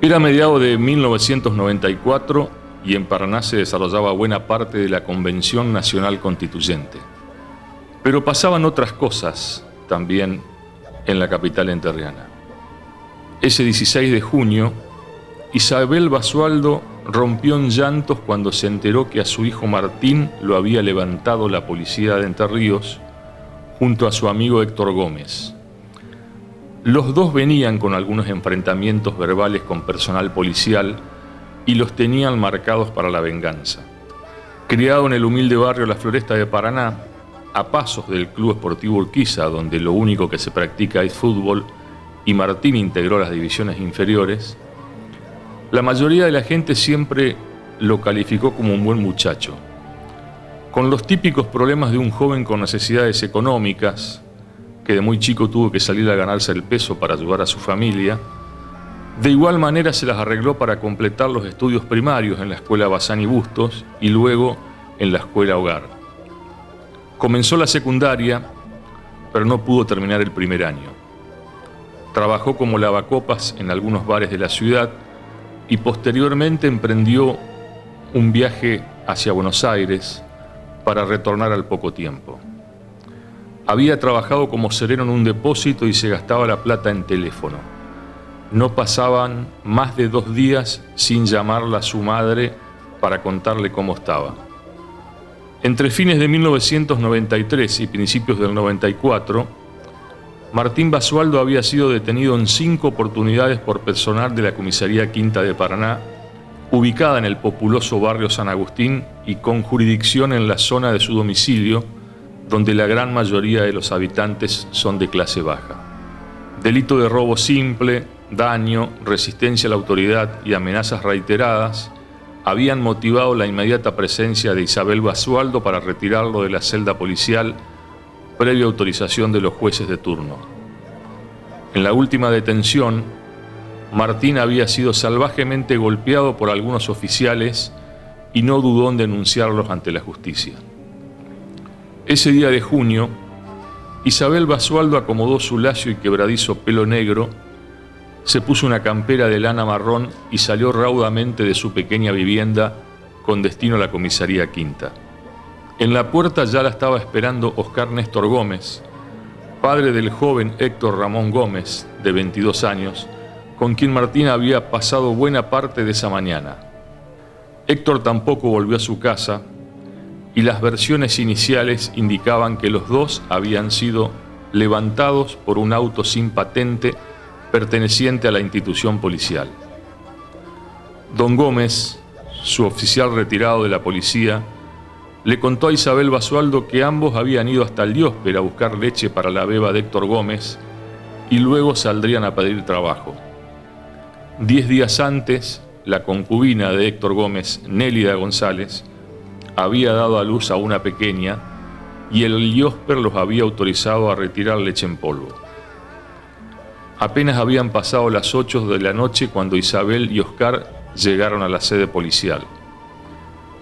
Era mediados de 1994 y en Paraná se desarrollaba buena parte de la Convención Nacional Constituyente. Pero pasaban otras cosas también en la capital entrerriana. Ese 16 de junio, Isabel Basualdo rompió en llantos cuando se enteró que a su hijo Martín lo había levantado la policía de Entre Ríos junto a su amigo Héctor Gómez. Los dos venían con algunos enfrentamientos verbales con personal policial y los tenían marcados para la venganza. Criado en el humilde barrio La Floresta de Paraná, a pasos del Club Esportivo Urquiza, donde lo único que se practica es fútbol, y Martín integró las divisiones inferiores, la mayoría de la gente siempre lo calificó como un buen muchacho. Con los típicos problemas de un joven con necesidades económicas, que de muy chico tuvo que salir a ganarse el peso para ayudar a su familia, de igual manera se las arregló para completar los estudios primarios en la escuela Bazán y Bustos y luego en la escuela Hogar. Comenzó la secundaria, pero no pudo terminar el primer año. Trabajó como lavacopas en algunos bares de la ciudad y posteriormente emprendió un viaje hacia Buenos Aires para retornar al poco tiempo. Había trabajado como sereno en un depósito y se gastaba la plata en teléfono. No pasaban más de 2 días sin llamarla a su madre para contarle cómo estaba. Entre fines de 1993 y principios del 94, Martín Basualdo había sido detenido en 5 oportunidades por personal de la Comisaría Quinta de Paraná, ubicada en el populoso barrio San Agustín y con jurisdicción en la zona de su domicilio, donde la gran mayoría de los habitantes son de clase baja. Delito de robo simple, daño, resistencia a la autoridad y amenazas reiteradas habían motivado la inmediata presencia de Isabel Basualdo para retirarlo de la celda policial previa autorización de los jueces de turno. En la última detención, Martín había sido salvajemente golpeado por algunos oficiales y no dudó en denunciarlos ante la justicia. Ese día de junio, Isabel Basualdo acomodó su lacio y quebradizo pelo negro, se puso una campera de lana marrón y salió raudamente de su pequeña vivienda con destino a la comisaría Quinta. En la puerta ya la estaba esperando Oscar Néstor Gómez, padre del joven Héctor Ramón Gómez, de 22 años, con quien Martín había pasado buena parte de esa mañana. Héctor tampoco volvió a su casa y las versiones iniciales indicaban que los dos habían sido levantados por un auto sin patente perteneciente a la institución policial. Don Gómez, su oficial retirado de la policía, le contó a Isabel Basualdo que ambos habían ido hasta el Diosper a buscar leche para la beba de Héctor Gómez y luego saldrían a pedir trabajo. 10 días antes, la concubina de Héctor Gómez, Nélida González, había dado a luz a una pequeña y el Diosper los había autorizado a retirar leche en polvo. Apenas habían pasado las 8 de la noche cuando Isabel y Oscar llegaron a la sede policial.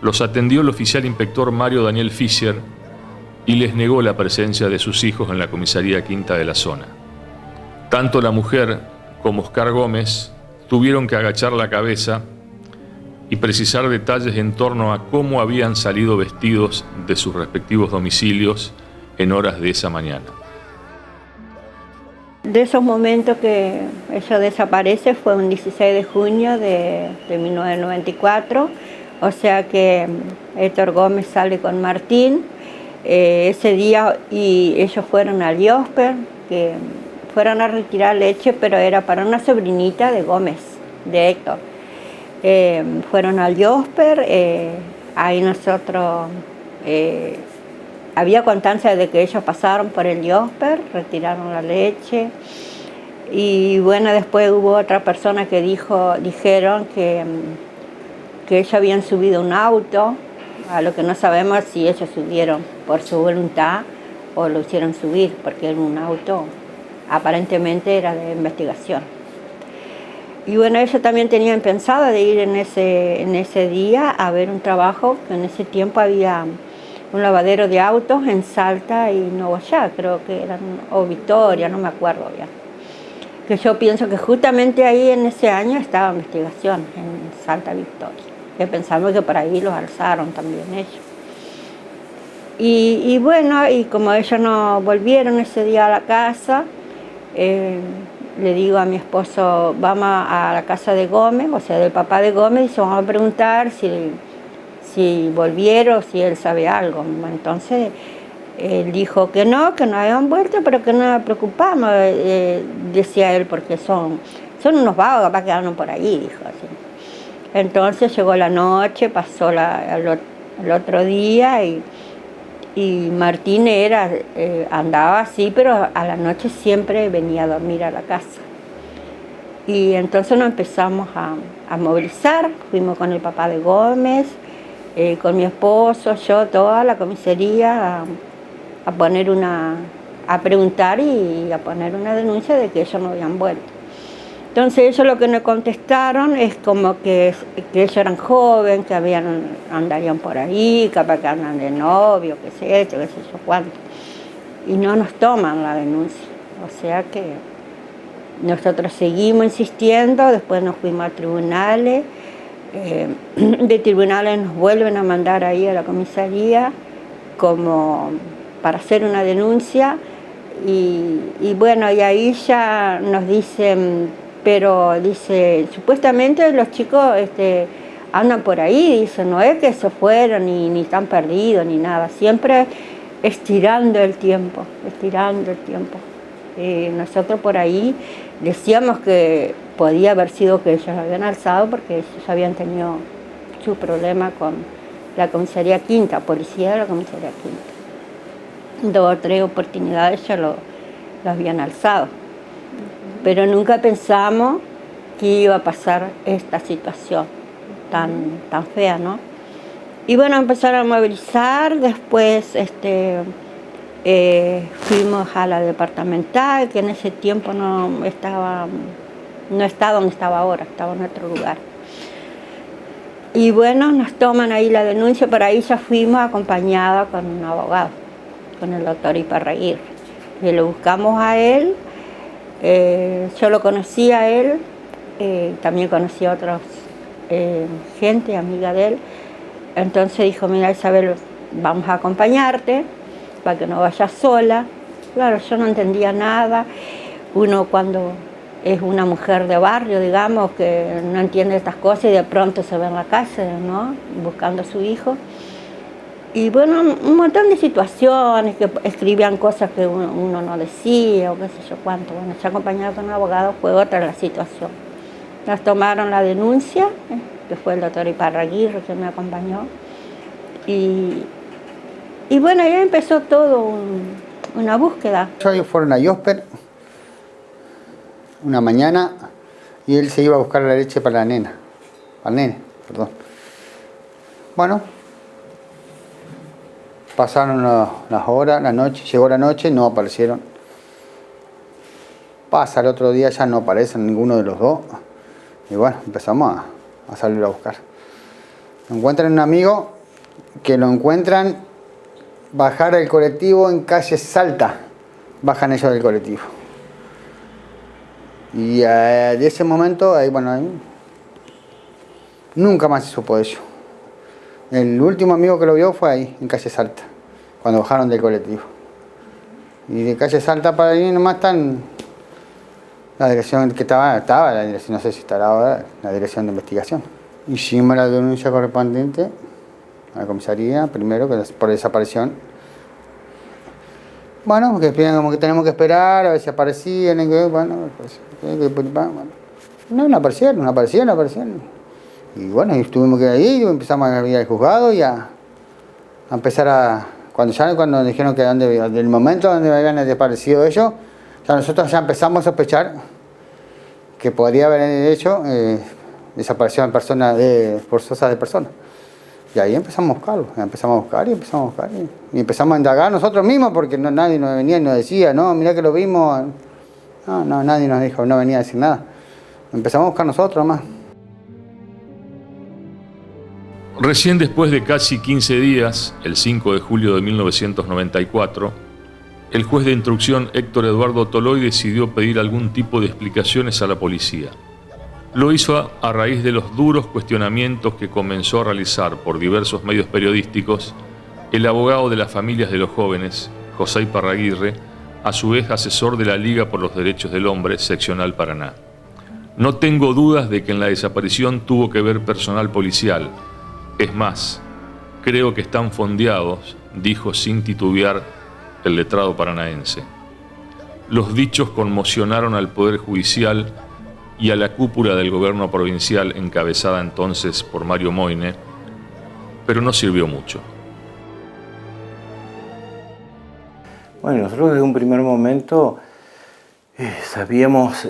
Los atendió el oficial inspector Mario Daniel Fischer y les negó la presencia de sus hijos en la comisaría Quinta de la zona. Tanto la mujer como Oscar Gómez tuvieron que agachar la cabeza y precisar detalles en torno a cómo habían salido vestidos de sus respectivos domicilios en horas de esa mañana. De esos momentos que ella desaparece fue un 16 de junio de 1994, o sea que Héctor Gómez sale con Martín ese día y ellos fueron al Diosper, que fueron a retirar leche, pero era para una sobrinita de Gómez, de Héctor. Fueron al Diosper, ahí nosotros, había constancia de que ellos pasaron por el Diosper, retiraron la leche y bueno, después hubo otra persona que dijeron que ellos habían subido un auto, a lo que no sabemos si ellos subieron por su voluntad o lo hicieron subir, porque era un auto, aparentemente era de investigación. Y bueno, ellos también tenían pensado de ir en ese día a ver un trabajo, que en ese tiempo había un lavadero de autos en Salta y Nogoyá, creo que eran, o Victoria, no me acuerdo bien. que yo pienso que justamente ahí en ese año estaba investigación, en Salta Victoria, que pensamos que por ahí los alzaron también ellos. Y bueno, y como ellos no volvieron ese día a la casa, le digo a mi esposo, vamos a la casa de Gómez, o sea, del papá de Gómez, y vamos a preguntar si volvieron, si él sabe algo. Entonces, él dijo que no habían vuelto, pero que no nos preocupamos, decía él, porque son unos vagos, capaz que quedaron por ahí, dijo así. Entonces llegó la noche, pasó el otro día y Martín andaba así, pero a la noche siempre venía a dormir a la casa. Y entonces nos empezamos a movilizar, fuimos con el papá de Gómez, con mi esposo, yo, toda la comisaría, a preguntar y a poner una denuncia de que ellos no habían vuelto. Entonces ellos lo que nos contestaron es como que ellos eran jóvenes, que andarían por ahí, capaz que andan de novio, qué sé yo cuánto. Y no nos toman la denuncia. O sea que nosotros seguimos insistiendo, después nos fuimos a tribunales, de tribunales nos vuelven a mandar ahí a la comisaría como para hacer una denuncia y bueno, y ahí ya nos dicen, pero dice, supuestamente los chicos andan por ahí, dice, no es que se fueron ni están perdidos ni nada, siempre estirando el tiempo. Nosotros por ahí decíamos que podía haber sido que ellos habían alzado porque ellos habían tenido su problema con la comisaría quinta, policía de la comisaría quinta. 2 o 3 oportunidades ya lo habían alzado. Pero nunca pensamos que iba a pasar esta situación tan fea, ¿no? Y bueno, empezaron a movilizar, después fuimos a la departamental, que en ese tiempo no está donde estaba ahora, estaba en otro lugar. Y bueno, nos toman ahí la denuncia, por ahí ya fuimos acompañados con un abogado, con el doctor Iparraguirre. Y lo buscamos a él, yo lo conocí a él, también conocí a otros gente, amiga de él. Entonces dijo, mira Isabel, vamos a acompañarte para que no vayas sola. Claro, yo no entendía nada. Uno cuando es una mujer de barrio, digamos, que no entiende estas cosas y de pronto se ve en la calle, ¿no? Buscando a su hijo. Y bueno, un montón de situaciones, que escribían cosas que uno no decía o qué sé yo cuánto. Bueno, ya acompañado con un abogado fue otra la situación. Nos tomaron la denuncia, que fue el doctor Iparraguirre que me acompañó. Y bueno, ahí empezó todo una búsqueda. Ellos fueron a Iosper una mañana y él se iba a buscar la leche para la nena, para el nene, perdón. Bueno, pasaron las horas, la noche, llegó la noche, no aparecieron. Pasa el otro día, ya no aparecen ninguno de los dos. Y bueno, empezamos a salir a buscar. Encuentran un amigo que lo encuentran bajar el colectivo en calle Salta. Bajan ellos del colectivo. Y de ese momento, ahí nunca más se supo de ello. El último amigo que lo vio fue ahí, en calle Salta, cuando bajaron del colectivo. Y de calle Salta para ahí nomás están la dirección que estaba la dirección, no sé si estará ahora, la dirección de investigación. Hicimos la denuncia correspondiente a la comisaría, primero por desaparición. Bueno, que explican como que tenemos que esperar a ver si aparecían, no aparecieron. Y bueno, y estuvimos que ahí, empezamos a ir al juzgado y a empezar cuando dijeron que del momento donde habían desaparecido ellos, ya nosotros ya empezamos a sospechar que podría haber hecho desaparición forzosas de personas. Y ahí empezamos a buscar. Y empezamos a indagar nosotros mismos porque nadie nos venía y nos decía, no, mirá que lo vimos. No, nadie nos dijo, no venía a decir nada. Empezamos a buscar nosotros más. Recién después de casi 15 días, el 5 de julio de 1994, El juez de instrucción Héctor Eduardo Toloy decidió pedir algún tipo de explicaciones a la policía. Lo hizo a raíz de los duros cuestionamientos que comenzó a realizar por diversos medios periodísticos el abogado de las familias de los jóvenes, José Iparraguirre, a su vez asesor de la Liga por los Derechos del Hombre, seccional Paraná. No tengo dudas de que en la desaparición tuvo que ver personal policial. Es más, creo que están fondeados, dijo sin titubear el letrado paranaense. Los dichos conmocionaron al Poder Judicial y a la cúpula del gobierno provincial encabezada entonces por Mario Moyne, pero no sirvió mucho. Bueno, nosotros desde un primer momento sabíamos,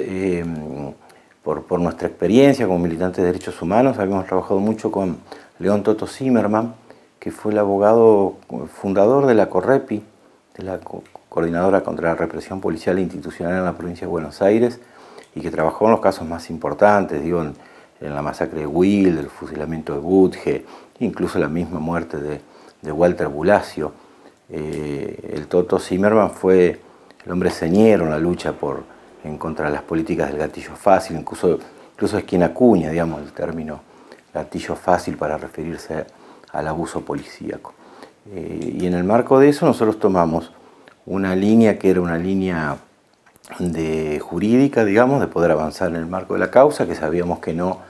por nuestra experiencia como militantes de derechos humanos, habíamos trabajado mucho con León Toto Zimmerman, que fue el abogado fundador de la CORREPI, de la Coordinadora contra la Represión Policial e Institucional en la provincia de Buenos Aires, y que trabajó en los casos más importantes, digo, en la masacre de Wil, el fusilamiento de Budge, incluso la misma muerte de Walter Bulacio. El Toto Zimmerman fue el hombre señero en la lucha en contra de las políticas del gatillo fácil, incluso es quien acuña, digamos, el término gatillo fácil para referirse al abuso policíaco. Y en el marco de eso nosotros tomamos una línea que era una línea jurídica, digamos, de poder avanzar en el marco de la causa, que sabíamos que no,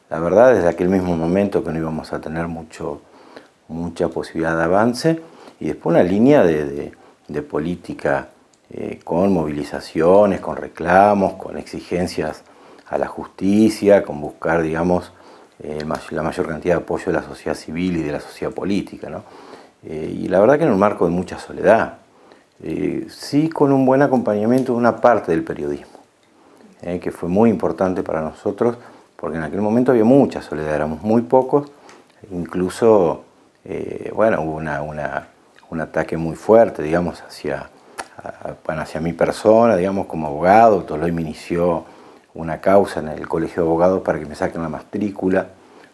la verdad, desde aquel mismo momento que no íbamos a tener mucha posibilidad de avance, y después una línea de política con movilizaciones, con reclamos, con exigencias a la justicia, con buscar, digamos, la mayor cantidad de apoyo de la sociedad civil y de la sociedad política, ¿no? Y la verdad que en un marco de mucha soledad. Sí, con un buen acompañamiento de una parte del periodismo, que fue muy importante para nosotros, porque en aquel momento había mucha soledad, éramos muy pocos, incluso, bueno, hubo un ataque muy fuerte, digamos, hacia mi persona, digamos, como abogado. Toloy me inició una causa en el Colegio de Abogados para que me saquen la matrícula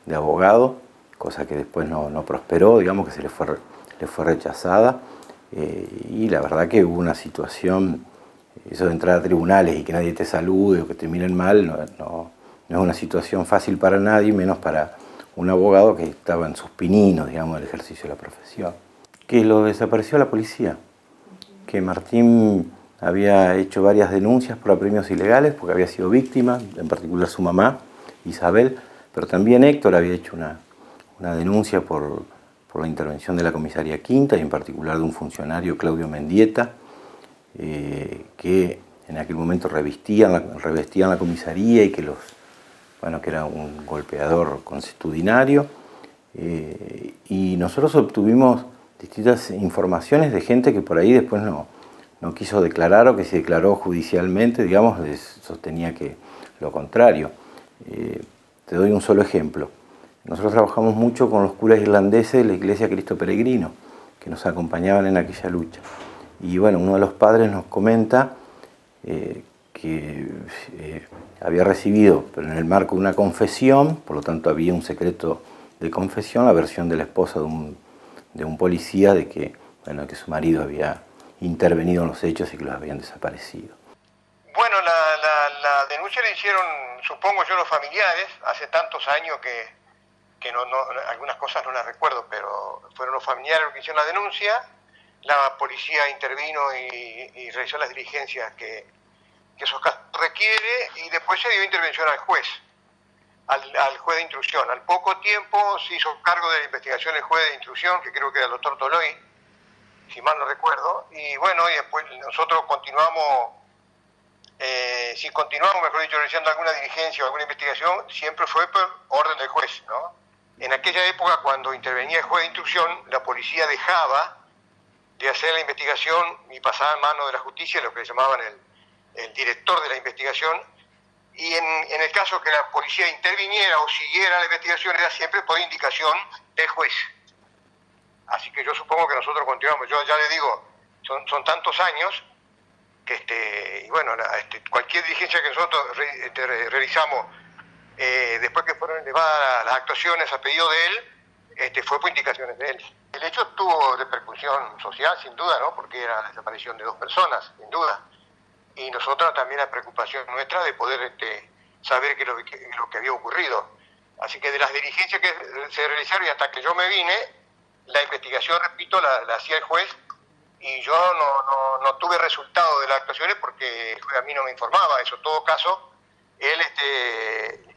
de abogado, cosa que después no prosperó, digamos, que se le fue rechazada. Y la verdad que hubo una situación, eso de entrar a tribunales y que nadie te salude o que te miren mal, no es una situación fácil para nadie, menos para un abogado que estaba en sus pininos, digamos, del ejercicio de la profesión. Que lo desapareció la policía, que Martín había hecho varias denuncias por apremios ilegales porque había sido víctima, en particular su mamá, Isabel, pero también Héctor había hecho una denuncia por la intervención de la comisaría Quinta y en particular de un funcionario, Claudio Mendieta, que en aquel momento revestían la comisaría y que era un golpeador consuetudinario. Y nosotros obtuvimos distintas informaciones de gente que por ahí después no quiso declarar, o que se declaró judicialmente, digamos, sostenía que lo contrario. Te doy un solo ejemplo. Nosotros trabajamos mucho con los curas irlandeses de la Iglesia Cristo Peregrino, que nos acompañaban en aquella lucha. Y bueno, uno de los padres nos comenta que había recibido, pero en el marco de una confesión, por lo tanto había un secreto de confesión, la versión de la esposa de un policía de que su marido había intervenido en los hechos y que los habían desaparecido. Bueno, la denuncia la hicieron, supongo yo, los familiares, hace tantos años que algunas cosas no las recuerdo, pero fueron los familiares los que hicieron la denuncia. La policía intervino y realizó las diligencias que esos casos requiere, y después se dio intervención al juez de instrucción. Al poco tiempo se hizo cargo de la investigación el juez de instrucción, que creo que era el doctor Toloy, si mal no recuerdo, y bueno, y después nosotros continuamos, mejor dicho, realizando alguna diligencia o alguna investigación, siempre fue por orden del juez, ¿no? En aquella época, cuando intervenía el juez de instrucción, la policía dejaba de hacer la investigación y pasaba en manos de la justicia, lo que llamaban el director de la investigación, y en el caso que la policía interviniera o siguiera la investigación, era siempre por indicación del juez. Así que yo supongo que nosotros continuamos. Yo ya le digo, son tantos años que y bueno, cualquier diligencia que nosotros realizamos después que fueron elevadas las actuaciones a pedido de él, fue por indicaciones de él. El hecho tuvo repercusión social, sin duda, ¿no? Porque era la desaparición de 2 personas, sin duda. Y nosotros también la preocupación nuestra de poder saber qué es lo que había ocurrido. Así que de las diligencias que se realizaron y hasta que yo me vine, la investigación, repito, la hacía el juez y yo no tuve resultado de las actuaciones porque el juez a mí no me informaba. Eso, en todo caso, él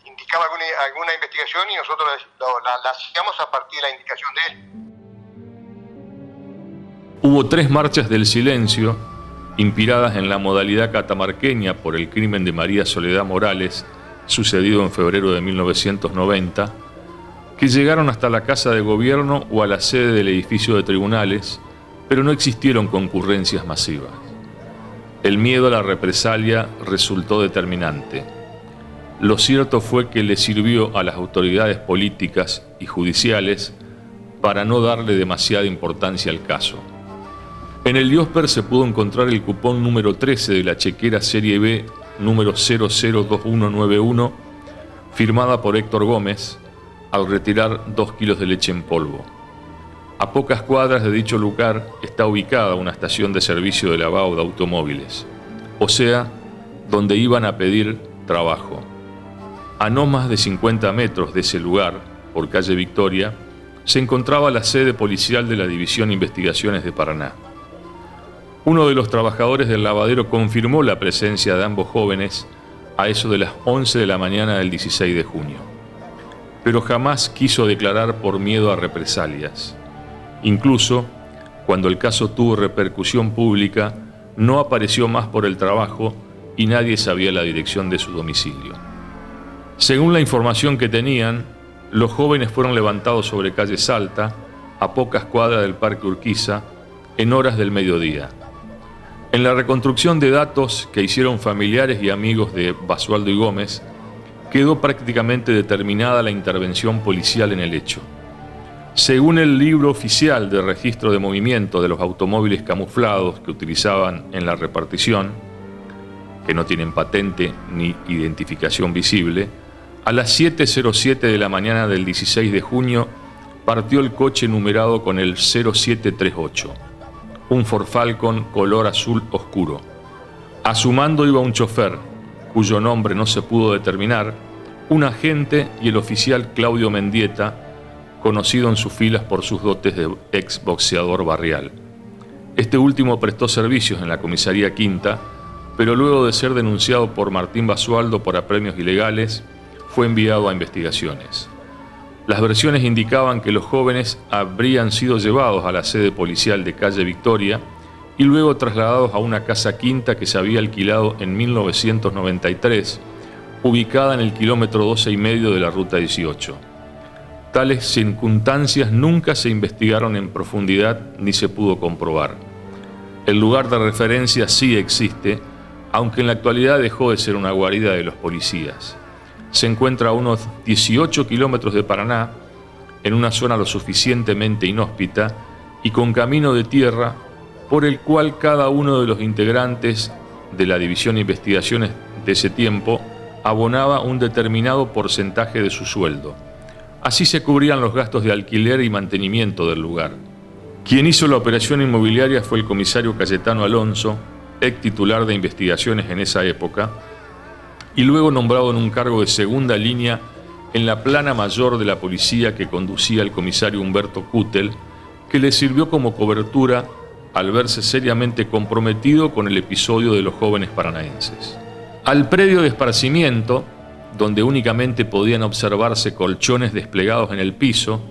indicaba alguna investigación y nosotros la hacíamos a partir de la indicación de él. Hubo 3 marchas del silencio, inspiradas en la modalidad catamarqueña por el crimen de María Soledad Morales, sucedido en febrero de 1990, que llegaron hasta la Casa de Gobierno o a la sede del edificio de tribunales, pero no existieron concurrencias masivas. El miedo a la represalia resultó determinante. Lo cierto fue que le sirvió a las autoridades políticas y judiciales para no darle demasiada importancia al caso. En el Diosper se pudo encontrar el cupón número 13 de la chequera Serie B número 002191, firmada por Héctor Gómez, al retirar 2 kilos de leche en polvo. A pocas cuadras de dicho lugar está ubicada una estación de servicio de lavado de automóviles, o sea, donde iban a pedir trabajo. A no más de 50 metros de ese lugar, por calle Victoria, se encontraba la sede policial de la División Investigaciones de Paraná. Uno de los trabajadores del lavadero confirmó la presencia de ambos jóvenes a eso de las 11 de la mañana del 16 de junio, pero jamás quiso declarar por miedo a represalias. Incluso, cuando el caso tuvo repercusión pública, no apareció más por el trabajo y nadie sabía la dirección de su domicilio. Según la información que tenían, los jóvenes fueron levantados sobre calle Salta, a pocas cuadras del Parque Urquiza, en horas del mediodía. En la reconstrucción de datos que hicieron familiares y amigos de Basualdo y Gómez, quedó prácticamente determinada la intervención policial en el hecho. Según el libro oficial de registro de movimiento de los automóviles camuflados que utilizaban en la repartición, que no tienen patente ni identificación visible, a las 7:07 de la mañana del 16 de junio partió el coche numerado con el 0738, un Ford Falcon color azul oscuro. A su mando iba un chofer, cuyo nombre no se pudo determinar, un agente y el oficial Claudio Mendieta, conocido en sus filas por sus dotes de exboxeador barrial. Este último prestó servicios en la comisaría Quinta, pero luego de ser denunciado por Martín Basualdo por apremios ilegales, fue enviado a investigaciones. Las versiones indicaban que los jóvenes habrían sido llevados a la sede policial de calle Victoria y luego trasladados a una casa quinta que se había alquilado en 1993, ubicada en el kilómetro 12,5 de la Ruta 18. Tales circunstancias nunca se investigaron en profundidad ni se pudo comprobar. El lugar de referencia sí existe, aunque en la actualidad dejó de ser una guarida de los policías. Se encuentra a unos 18 kilómetros de Paraná, en una zona lo suficientemente inhóspita y con camino de tierra por el cual cada uno de los integrantes de la División de Investigaciones de ese tiempo abonaba un determinado porcentaje de su sueldo. Así se cubrían los gastos de alquiler y mantenimiento del lugar. Quien hizo la operación inmobiliaria fue el comisario Cayetano Alonso, ex titular de investigaciones en esa época, y luego nombrado en un cargo de segunda línea en la plana mayor de la policía que conducía el comisario Humberto Kutel, que le sirvió como cobertura al verse seriamente comprometido con el episodio de los jóvenes paranaenses. Al predio de esparcimiento, donde únicamente podían observarse colchones desplegados en el piso,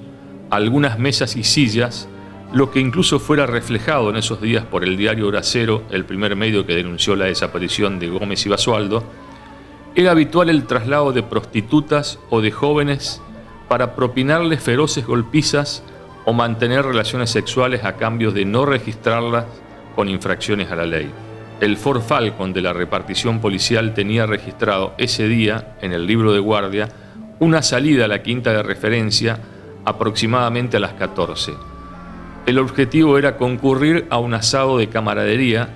algunas mesas y sillas, lo que incluso fuera reflejado en esos días por el diario Bracero, el primer medio que denunció la desaparición de Gómez y Basualdo, era habitual el traslado de prostitutas o de jóvenes para propinarles feroces golpizas o mantener relaciones sexuales a cambio de no registrarlas con infracciones a la ley. El Ford Falcon de la repartición policial tenía registrado ese día, en el libro de guardia, una salida a la quinta de referencia aproximadamente a las 14. El objetivo era concurrir a un asado de camaradería,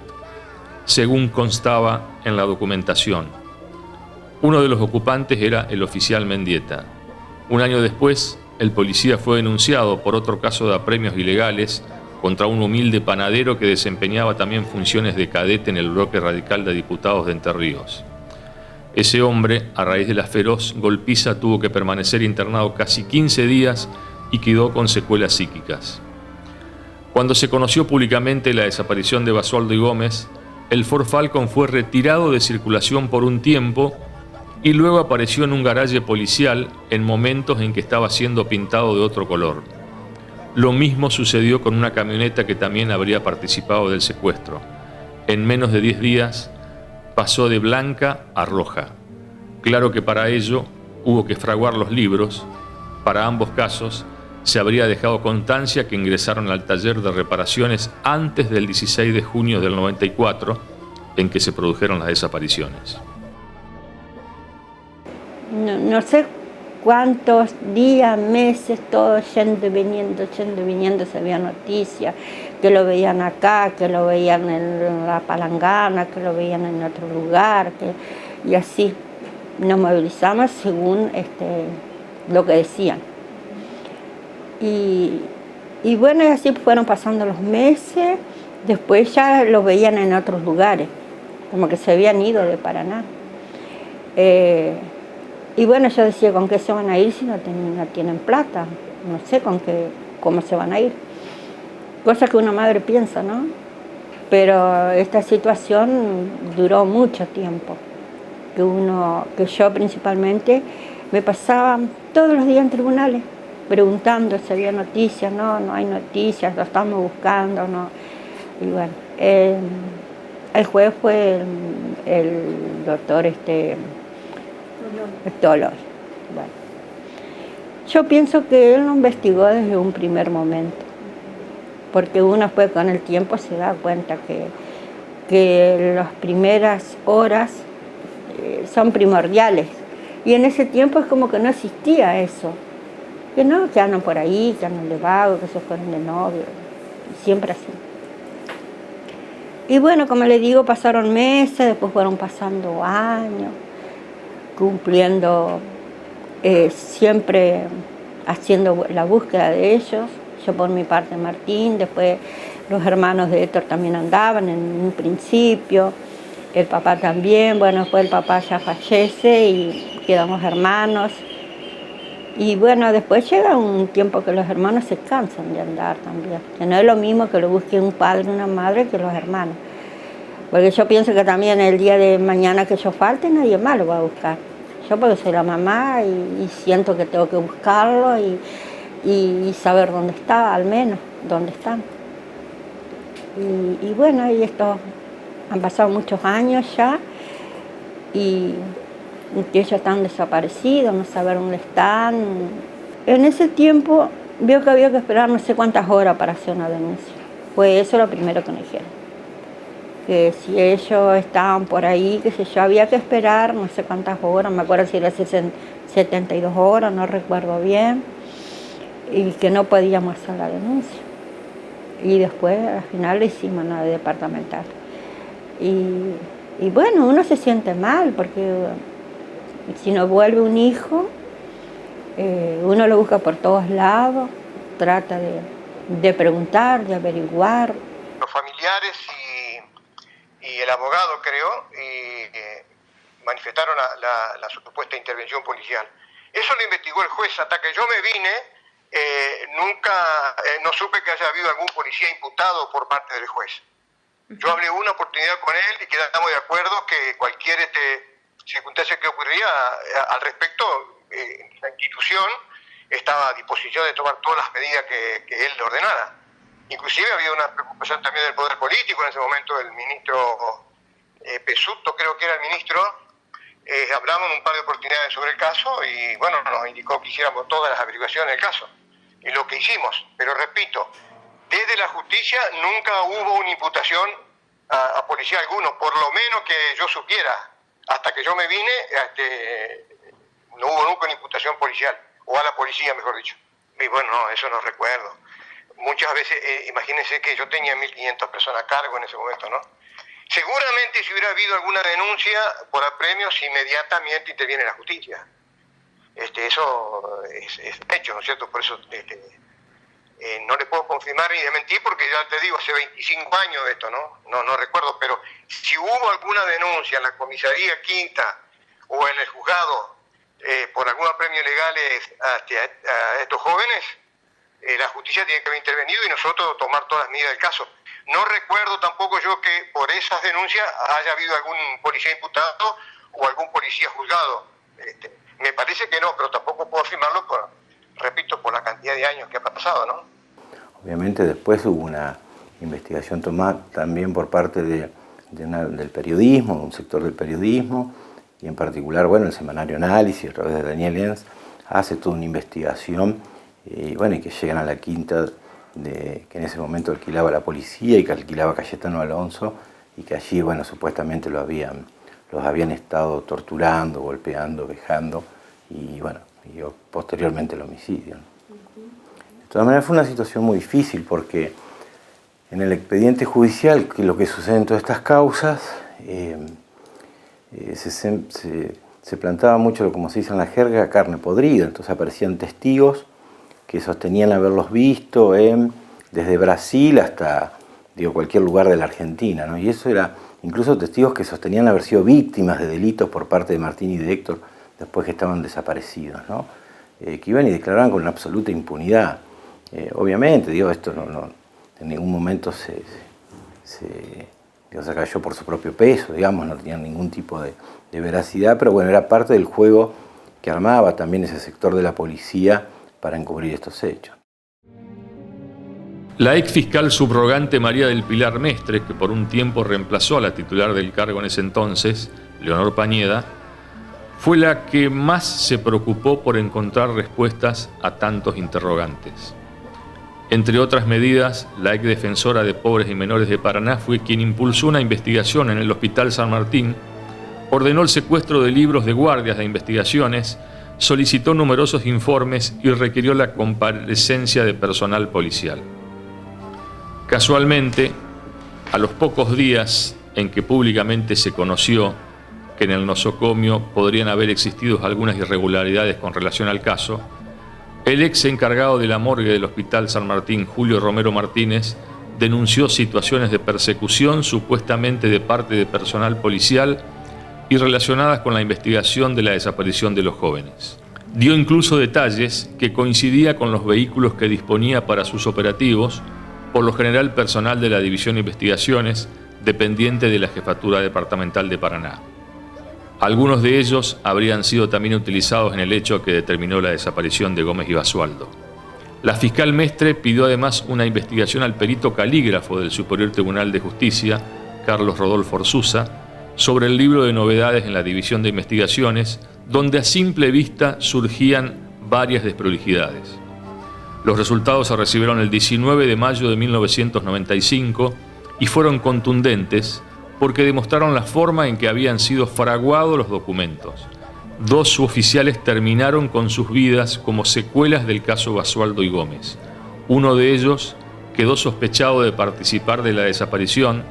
según constaba en la documentación. Uno de los ocupantes era el oficial Mendieta. Un año después, el policía fue denunciado por otro caso de apremios ilegales contra un humilde panadero que desempeñaba también funciones de cadete en el bloque radical de diputados de Entre Ríos. Ese hombre, a raíz de la feroz golpiza, tuvo que permanecer internado casi 15 días y quedó con secuelas psíquicas. Cuando se conoció públicamente la desaparición de Basualdo y Gómez, el Ford Falcon fue retirado de circulación por un tiempo y luego apareció en un garaje policial en momentos en que estaba siendo pintado de otro color. Lo mismo sucedió con una camioneta que también habría participado del secuestro. En menos de 10 días pasó de blanca a roja. Claro que para ello hubo que fraguar los libros. Para ambos casos se habría dejado constancia que ingresaron al taller de reparaciones antes del 16 de junio del 94, en que se produjeron las desapariciones. No sé cuántos días, meses, todo yendo y viniendo, se veía noticias, que lo veían acá, que lo veían en la Palangana, que lo veían en otro lugar, y así nos movilizamos según lo que decían. Y bueno, y así fueron pasando los meses, después ya lo veían en otros lugares, como que se habían ido de Paraná. Y bueno, yo decía, ¿con qué se van a ir si no tienen plata? No sé cómo se van a ir. Cosa que una madre piensa, ¿no? Pero esta situación duró mucho tiempo. Que yo principalmente me pasaba todos los días en tribunales, preguntando si había noticias. No hay noticias, lo estamos buscando, no. Y bueno, el juez fue el doctor Tolor. Bueno, yo pienso que él lo investigó desde un primer momento, porque uno después con el tiempo se da cuenta que las primeras horas son primordiales, y en ese tiempo es como que no existía eso, que andan por ahí, que andan de vago, que se fueron de novio, siempre así. Y bueno, como les digo, pasaron meses, después fueron pasando años, cumpliendo, siempre haciendo la búsqueda de ellos. Yo por mi parte Martín, después los hermanos de Héctor también andaban en un principio, el papá también. Bueno, después el papá ya fallece y quedamos hermanos. Y bueno, después llega un tiempo que los hermanos se cansan de andar también, que no es lo mismo que lo busque un padre o una madre que los hermanos. Porque yo pienso que también el día de mañana que yo falte, nadie más lo va a buscar. Yo porque soy la mamá y siento que tengo que buscarlo y saber dónde está, al menos, dónde están. Y bueno, y esto han pasado muchos años ya y que ellos están desaparecidos, no saber dónde están. En ese tiempo vio que había que esperar no sé cuántas horas para hacer una denuncia. Fue eso lo primero que me dijeron. Que si ellos estaban por ahí, que si yo había que esperar no sé cuántas horas, me acuerdo si era 72 horas, no recuerdo bien, y que no podíamos hacer la denuncia. Y después al final le hicimos una departamental. Y bueno, uno se siente mal porque si no vuelve un hijo, uno lo busca por todos lados, trata de preguntar, de averiguar. Los familiares y el abogado, creo, manifestaron la supuesta intervención policial. Eso lo investigó el juez. Hasta que yo me vine, nunca, no supe que haya habido algún policía imputado por parte del juez. Yo hablé una oportunidad con él y quedamos de acuerdo que cualquier circunstancia que ocurría al respecto, la institución estaba a disposición de tomar todas las medidas que él le ordenara. Inclusive había una preocupación también del poder político en ese momento, el ministro Pesuto, creo que era el ministro. Hablamos un par de oportunidades sobre el caso y bueno, nos indicó que hiciéramos todas las averiguaciones del caso. Y lo que hicimos, pero repito, desde la justicia nunca hubo una imputación a policía alguno, por lo menos que yo supiera. Hasta que yo me vine, no hubo nunca una imputación policial, o a la policía, mejor dicho. Y bueno, no, eso no recuerdo. Muchas veces, imagínense que yo tenía 1.500 personas a cargo en ese momento, ¿no? Seguramente si hubiera habido alguna denuncia por apremios, inmediatamente interviene la justicia. Eso es hecho, ¿no es cierto? Por eso no le puedo confirmar ni desmentir, porque ya te digo, hace 25 años de esto, no recuerdo, pero si hubo alguna denuncia en la comisaría quinta o en el juzgado por algún apremio legal a estos jóvenes, la justicia tiene que haber intervenido y nosotros tomar todas las medidas del caso. No recuerdo tampoco yo que por esas denuncias haya habido algún policía imputado o algún policía juzgado. Me parece que no, pero tampoco puedo afirmarlo, repito, por la cantidad de años que ha pasado, ¿no? Obviamente después hubo una investigación tomada también por parte del periodismo, un sector del periodismo, y en particular, bueno, el semanario Análisis, a través de Daniel Enz, hace toda una investigación, y bueno, y que llegan a la quinta que en ese momento alquilaba la policía y que alquilaba Cayetano Alonso, y que allí, bueno, supuestamente los habían estado torturando, golpeando, vejando, y bueno, y posteriormente el homicidio, ¿no? De todas maneras fue una situación muy difícil porque en el expediente judicial, que lo que sucede en todas estas causas, se plantaba mucho, como se dice en la jerga, carne podrida. Entonces aparecían testigos que sostenían haberlos visto desde Brasil hasta cualquier lugar de la Argentina, ¿no? Y eso era incluso testigos que sostenían haber sido víctimas de delitos por parte de Martín y de Héctor después que estaban desaparecidos, ¿no? Que iban y declaraban con una absoluta impunidad. Obviamente, esto no en ningún momento se cayó por su propio peso, no tenían ningún tipo de veracidad, pero bueno, era parte del juego que armaba también ese sector de la policía para encubrir estos hechos. La ex fiscal subrogante María del Pilar Mestre, que por un tiempo reemplazó a la titular del cargo en ese entonces, Leonor Pañeda, fue la que más se preocupó por encontrar respuestas a tantos interrogantes. Entre otras medidas, la ex defensora de pobres y menores de Paraná fue quien impulsó una investigación en el Hospital San Martín, ordenó el secuestro de libros de guardias de investigaciones, solicitó numerosos informes y requirió la comparecencia de personal policial. Casualmente, a los pocos días en que públicamente se conoció que en el nosocomio podrían haber existido algunas irregularidades con relación al caso, el ex encargado de la morgue del Hospital San Martín, Julio Romero Martínez, denunció situaciones de persecución supuestamente de parte de personal policial y relacionadas con la investigación de la desaparición de los jóvenes. Dio incluso detalles que coincidía con los vehículos que disponía para sus operativos, por lo general personal de la División de Investigaciones, dependiente de la Jefatura Departamental de Paraná. Algunos de ellos habrían sido también utilizados en el hecho que determinó la desaparición de Gómez y Basualdo. La fiscal Mestre pidió además una investigación al perito calígrafo del Superior Tribunal de Justicia, Carlos Rodolfo Orsuza, sobre el libro de novedades en la División de Investigaciones, donde a simple vista surgían varias desprolijidades. Los resultados se recibieron el 19 de mayo de 1995 y fueron contundentes porque demostraron la forma en que habían sido fraguados los documentos. 2 suboficiales terminaron con sus vidas como secuelas del caso Basualdo y Gómez. Uno de ellos quedó sospechado de participar de la desaparición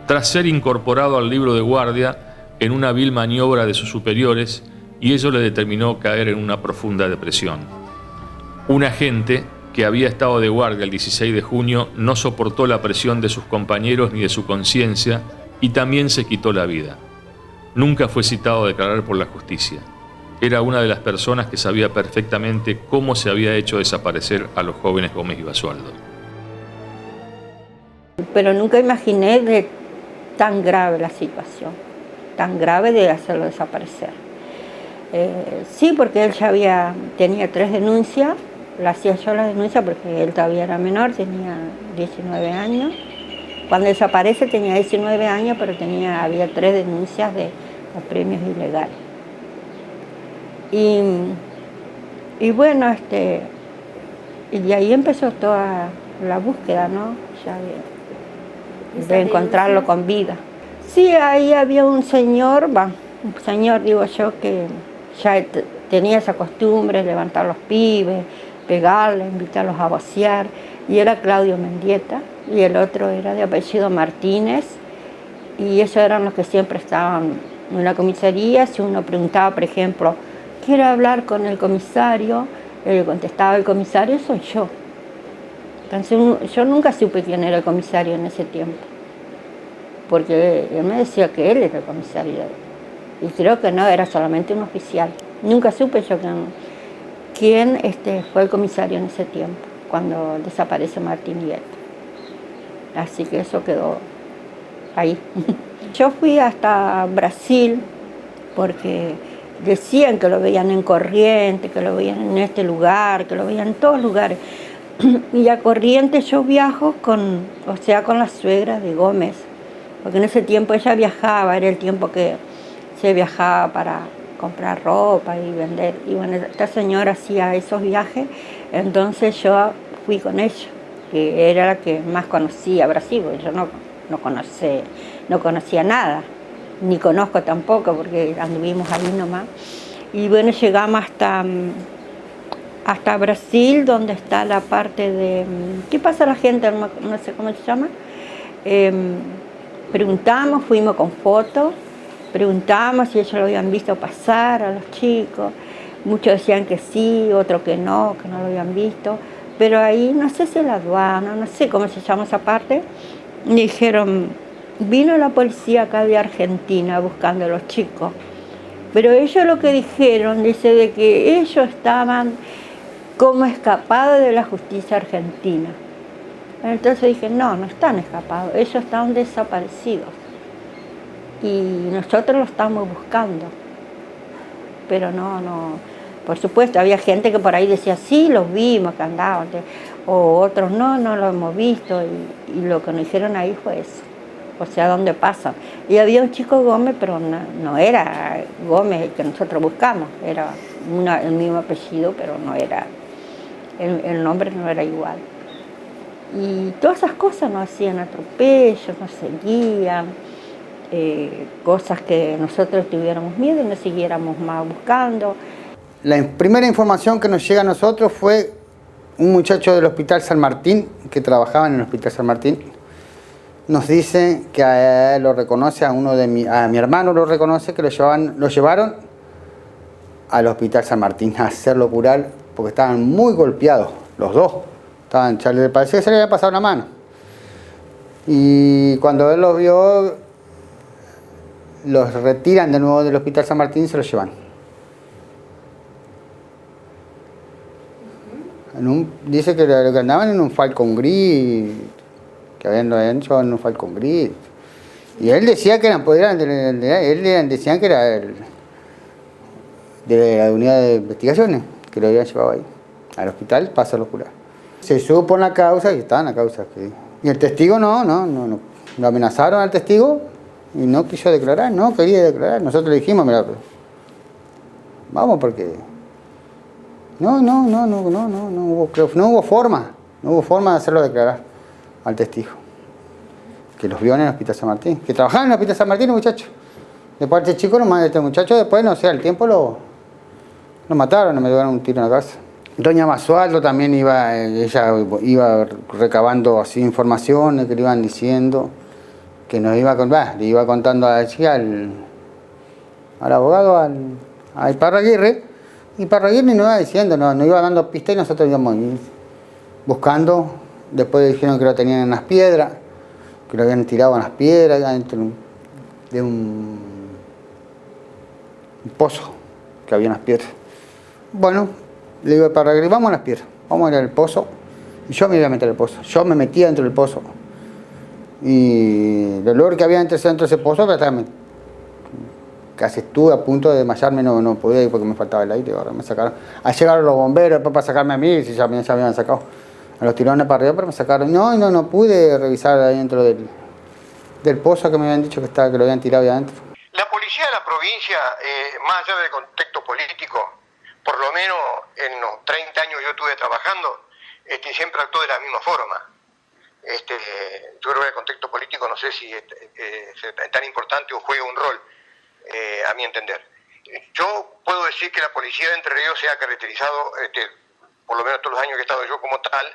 tras ser incorporado al libro de guardia en una vil maniobra de sus superiores, y ello le determinó caer en una profunda depresión. Un agente que había estado de guardia el 16 de junio no soportó la presión de sus compañeros ni de su conciencia y también se quitó la vida. Nunca fue citado a declarar por la justicia. Era una de las personas que sabía perfectamente cómo se había hecho desaparecer a los jóvenes Gómez y Basualdo. Pero nunca imaginé de tan grave la situación, tan grave de hacerlo desaparecer. Sí, porque él ya tenía 3 denuncias, la hacía yo la denuncia porque él todavía era menor, tenía 19 años. Cuando desaparece tenía 19 años, pero había 3 denuncias de premios ilegales. Y bueno, y de ahí empezó toda la búsqueda, ¿no? Ya de encontrarlo con vida. Sí, ahí había un señor digo yo, que ya tenía esa costumbre de levantar los pibes, pegarles, invitarlos a vaciar, y era Claudio Mendieta, y el otro era de apellido Martínez, y esos eran los que siempre estaban en la comisaría. Si uno preguntaba, por ejemplo, quiere hablar con el comisario. Le contestaba el comisario, soy yo. Entonces yo nunca supe quién era el comisario en ese tiempo, porque él me decía que él era el comisario, y creo que no, era solamente un oficial. Nunca supe yo quién fue el comisario en ese tiempo, cuando desaparece Martín Viet. Así que eso quedó ahí. Yo fui hasta Brasil, porque decían que lo veían en Corrientes, que lo veían en este lugar, que lo veían en todos lugares. Y a Corrientes yo viajo con la suegra de Gómez, porque en ese tiempo ella viajaba, era el tiempo que se viajaba para comprar ropa y vender. Y bueno, esta señora hacía esos viajes, entonces yo fui con ella, que era la que más conocía Brasil, porque yo no conocía nada, ni conozco tampoco, porque anduvimos ahí nomás. Y bueno, llegamos hasta Brasil, donde está la parte de... ¿Qué pasa a la gente? No sé cómo se llama. Preguntamos, fuimos con fotos, preguntamos si ellos lo habían visto pasar a los chicos. Muchos decían que sí, otros que no lo habían visto. Pero ahí, no sé si la aduana, no sé cómo se llama esa parte, me dijeron, vino la policía acá de Argentina buscando a los chicos. Pero ellos lo que dijeron, dice, de que ellos estaban como escapados de la justicia argentina. Entonces dije, no están escapados, ellos están desaparecidos. Y nosotros los estamos buscando. Pero no, por supuesto, había gente que por ahí decía, sí, los vimos, que andaban. O otros, no lo hemos visto. Y lo que nos dijeron ahí fue eso. O sea, ¿dónde pasan? Y había un chico Gómez, pero no era Gómez el que nosotros buscamos. Era el mismo apellido, pero no era... El nombre no era igual. Y todas esas cosas nos hacían atropellos, nos seguían, cosas que nosotros tuviéramos miedo y nos siguiéramos más buscando. La primera información que nos llega a nosotros fue un muchacho del Hospital San Martín, que trabajaba en el Hospital San Martín. Nos dice que a él lo reconoce, a mi hermano lo reconoce, que lo llevaron al Hospital San Martín a hacerlo curar, porque estaban muy golpeados, los dos. Parecía que se le había pasado una mano. Y cuando él los vio, los retiran de nuevo del Hospital San Martín y se los llevan. Dice que andaban en un Falcon gris, que habían hecho en un Falcon gris. Y él decía que decían que era de la unidad de investigaciones, que lo habían llevado ahí, al hospital, para hacerlo curar. Se supo en la causa y está en la causa. Y el testigo no. Lo amenazaron al testigo y no quiso declarar, no quería declarar. Nosotros le dijimos, mira, vamos porque... No hubo forma de hacerlo declarar al testigo. Que los vio en el Hospital San Martín, que trabajaban en el Hospital San Martín, muchachos. Después este chico, este muchacho, después, no sé, al tiempo lo mataron, me dieron un tiro en la cabeza. Doña Basualdo también ella iba recabando así informaciones que le iban diciendo, que nos le iba contando al abogado, al Parraguirre, y Parraguirre nos iba diciendo, nos iba dando pistas y nosotros íbamos buscando. Después dijeron que lo tenían en las piedras, que lo habían tirado en las piedras, dentro de un pozo que había en las piedras. Bueno, le digo para Parraguirre, vamos a las piedras, vamos a ir al pozo. Y yo me iba a meter al pozo, yo me metía dentro del pozo. Y el olor que había dentro de ese pozo, casi estuve a punto de desmayarme, no podía ir porque me faltaba el aire. Ahora me sacaron. Llegaron los bomberos para sacarme a mí, si ya me habían sacado a los tirones para arriba, pero me sacaron. No pude revisar ahí dentro del pozo que me habían dicho que lo habían tirado ahí adentro. La policía de la provincia, más allá del contexto político, por lo menos en los 30 años yo estuve trabajando, siempre actuó de la misma forma. Yo creo que el contexto político no sé si es tan importante o juega un rol, a mi entender. Yo puedo decir que la policía de Entre Ríos se ha caracterizado, por lo menos todos los años que he estado yo como tal,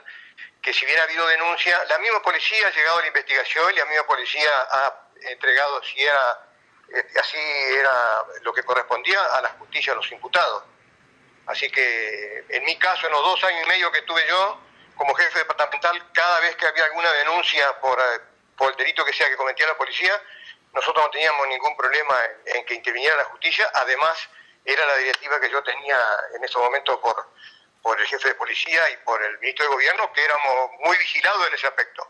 que si bien ha habido denuncia, la misma policía ha llegado a la investigación y la misma policía ha entregado, así era lo que correspondía a la justicia a los imputados. Así que en mi caso, en los 2 años y medio que estuve yo como jefe departamental, cada vez que había alguna denuncia por el delito que sea que cometía la policía, nosotros no teníamos ningún problema en que interviniera la justicia. Además, era la directiva que yo tenía en ese momento por el jefe de policía y por el ministro de gobierno, que éramos muy vigilados en ese aspecto.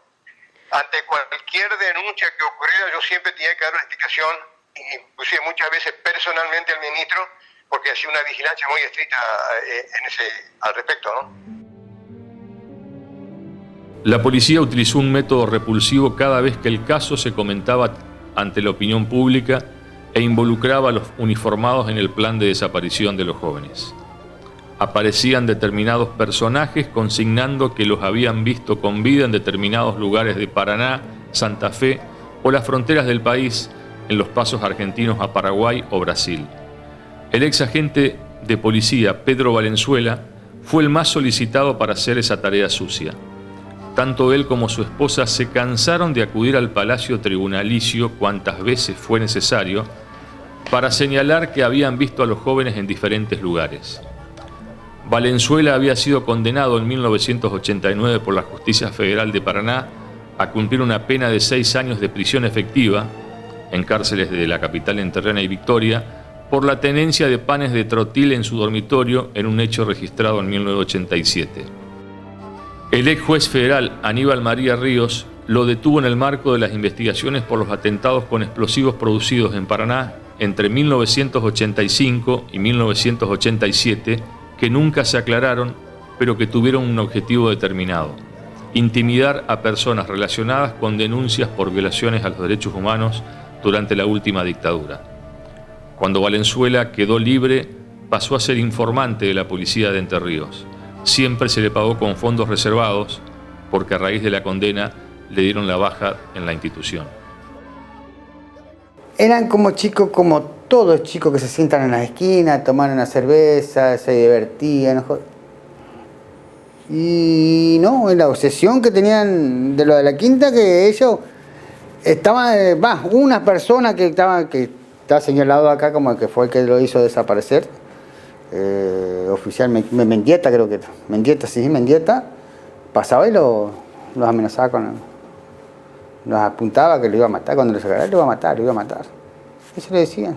Ante cualquier denuncia que ocurriera, yo siempre tenía que dar una explicación, inclusive muchas veces personalmente al ministro, porque hacía una vigilancia muy estricta al respecto, ¿no? La policía utilizó un método repulsivo cada vez que el caso se comentaba ante la opinión pública e involucraba a los uniformados en el plan de desaparición de los jóvenes. Aparecían determinados personajes consignando que los habían visto con vida en determinados lugares de Paraná, Santa Fe o las fronteras del país, en los pasos argentinos a Paraguay o Brasil. El ex agente de policía, Pedro Valenzuela, fue el más solicitado para hacer esa tarea sucia. Tanto él como su esposa se cansaron de acudir al Palacio Tribunalicio cuantas veces fue necesario para señalar que habían visto a los jóvenes en diferentes lugares. Valenzuela había sido condenado en 1989 por la Justicia Federal de Paraná a cumplir una pena de 6 años de prisión efectiva en cárceles de la capital entrerriana y Victoria por la tenencia de panes de trotil en su dormitorio en un hecho registrado en 1987. El ex juez federal Aníbal María Ríos lo detuvo en el marco de las investigaciones por los atentados con explosivos producidos en Paraná entre 1985 y 1987, que nunca se aclararon, pero que tuvieron un objetivo determinado: intimidar a personas relacionadas con denuncias por violaciones a los derechos humanos durante la última dictadura. Cuando Valenzuela quedó libre, pasó a ser informante de la policía de Entre Ríos. Siempre se le pagó con fondos reservados, porque a raíz de la condena le dieron la baja en la institución. Eran como chicos, como todos chicos que se sientan en la esquina, toman una cerveza, se divertían. Y no, en la obsesión que tenían de lo de la quinta, que ellos estaban, una persona que está señalado acá como el que fue el que lo hizo desaparecer, oficial Mendieta, creo que Mendieta, pasaba y los amenazaba los apuntaba que lo iba a matar, cuando los agarraba lo iba a matar. Eso le decían.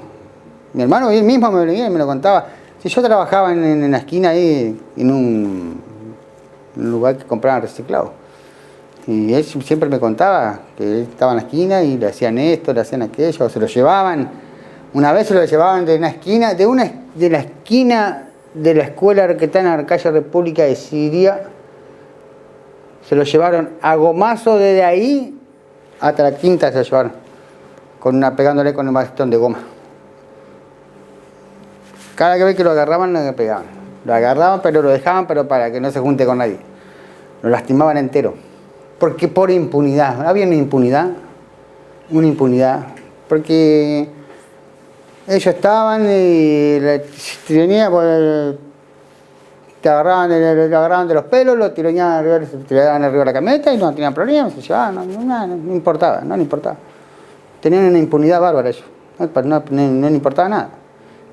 Mi hermano él mismo me venía y me lo contaba. Si yo trabajaba en la esquina ahí, en un lugar que compraban reciclado, y él siempre me contaba que él estaba en la esquina y le hacían esto, le hacían aquello, se lo llevaban. Una vez se lo llevaban de la esquina de la escuela que está en la calle República de Siria, se lo llevaron a gomazo desde ahí hasta la quinta, se lo llevaron, pegándole con el bastón de goma. Cada vez que lo agarraban, le pegaban. Lo agarraban, pero lo dejaban, pero para que no se junte con nadie. Lo lastimaban entero. Porque por impunidad, había una impunidad, porque ellos estaban y te agarraban de los pelos, lo tiraban arriba de la camioneta y no tenían problemas, se llevaban, no importaba. Tenían una impunidad bárbara ellos, no le importaba nada.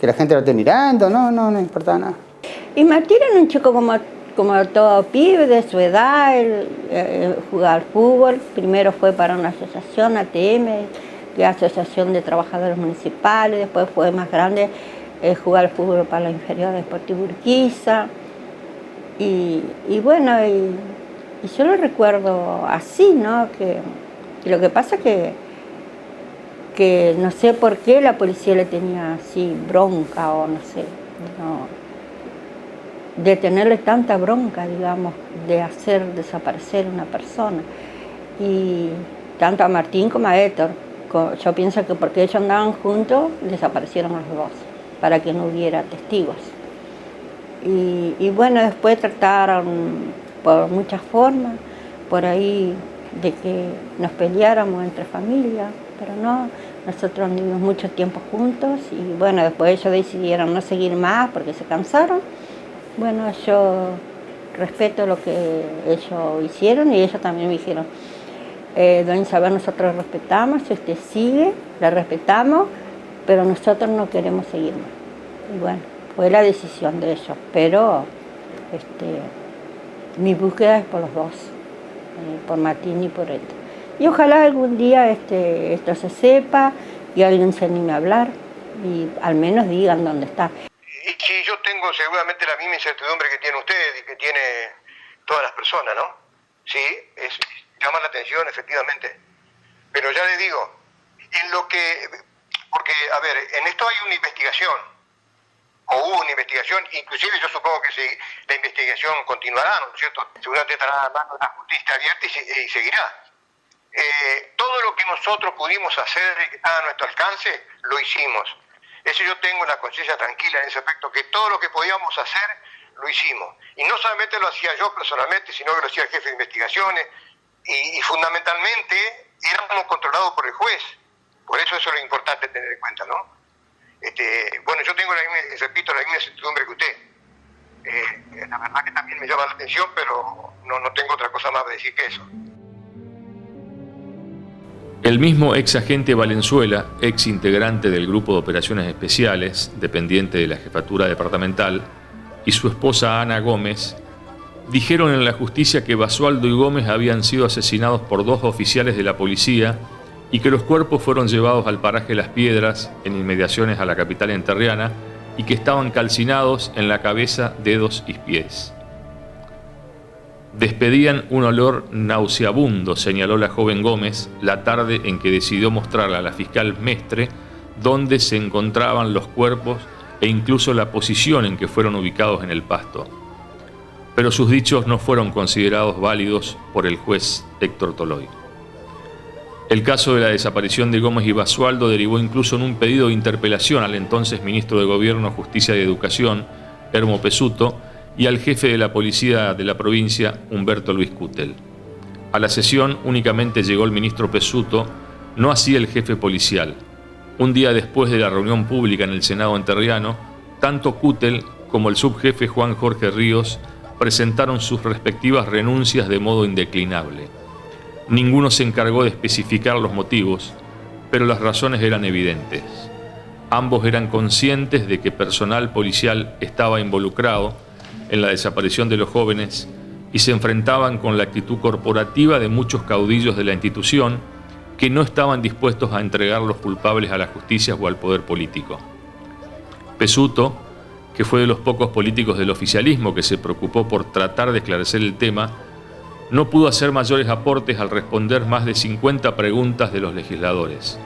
Que la gente lo esté mirando, no importaba nada. Y Martín era un chico como todo pibe de su edad, él jugaba al fútbol. Primero fue para una asociación, ATM, que es Asociación de Trabajadores Municipales. Después fue más grande, jugar al fútbol para la inferior de Deportivo Urquiza. Y bueno, y yo lo recuerdo así, ¿no? Que lo que pasa es que no sé por qué la policía le tenía así bronca, o no sé, de tenerle tanta bronca, digamos, de hacer desaparecer una persona. Y tanto a Martín como a Héctor, yo pienso que porque ellos andaban juntos, desaparecieron los dos, para que no hubiera testigos. Y bueno, después trataron por muchas formas, por ahí, de que nos peleáramos entre familias, pero no, nosotros anduvimos mucho tiempo juntos y bueno, después ellos decidieron no seguir más porque se cansaron. Bueno, yo respeto lo que ellos hicieron y ellos también me dijeron, doña Isabel, nosotros respetamos, si usted sigue, la respetamos, pero nosotros no queremos seguir más. Y bueno, fue la decisión de ellos, pero mi búsqueda es por los dos, por Martín y por él. Y ojalá algún día esto se sepa y alguien se anime a hablar y al menos digan dónde está. Y sí, yo tengo seguramente la misma incertidumbre que tiene usted y que tiene todas las personas, ¿no? Sí, llama la atención, efectivamente. Pero ya le digo, porque, a ver, en esto hay una investigación, o hubo una investigación, inclusive yo supongo que la investigación continuará, ¿no es cierto? Seguramente estará dando una justicia abierta y seguirá. Todo lo que nosotros pudimos hacer y que estaba a nuestro alcance, lo hicimos. Eso yo tengo la conciencia tranquila en ese aspecto, que todo lo que podíamos hacer, lo hicimos. Y no solamente lo hacía yo personalmente, sino que lo hacía el jefe de investigaciones, y fundamentalmente éramos controlados por el juez. Por eso es lo importante tener en cuenta, ¿no? Bueno, yo tengo repito, la misma incertidumbre que usted. La verdad que también me llama la atención, pero no tengo otra cosa más de decir que eso. El mismo ex agente Valenzuela, ex integrante del Grupo de Operaciones Especiales, dependiente de la Jefatura Departamental, y su esposa Ana Gómez, dijeron en la justicia que Basualdo y Gómez habían sido asesinados por 2 oficiales de la policía y que los cuerpos fueron llevados al paraje Las Piedras, en inmediaciones a la capital entrerriana, y que estaban calcinados en la cabeza, dedos y pies. Despedían un olor nauseabundo, señaló la joven Gómez, la tarde en que decidió mostrarle a la fiscal Mestre dónde se encontraban los cuerpos e incluso la posición en que fueron ubicados en el pasto. Pero sus dichos no fueron considerados válidos por el juez Héctor Toloy. El caso de la desaparición de Gómez y Basualdo derivó incluso en un pedido de interpelación al entonces ministro de Gobierno, Justicia y Educación, Hermo Pesutto, y al jefe de la policía de la provincia, Humberto Luis Cútel. A la sesión únicamente llegó el ministro Pesutto, no así el jefe policial. Un día después de la reunión pública en el Senado entrerriano, tanto Cútel como el subjefe Juan Jorge Ríos presentaron sus respectivas renuncias de modo indeclinable. Ninguno se encargó de especificar los motivos, pero las razones eran evidentes. Ambos eran conscientes de que personal policial estaba involucrado en la desaparición de los jóvenes y se enfrentaban con la actitud corporativa de muchos caudillos de la institución que no estaban dispuestos a entregar los culpables a la justicia o al poder político. Pesutto, que fue de los pocos políticos del oficialismo que se preocupó por tratar de esclarecer el tema, no pudo hacer mayores aportes al responder más de 50 preguntas de los legisladores.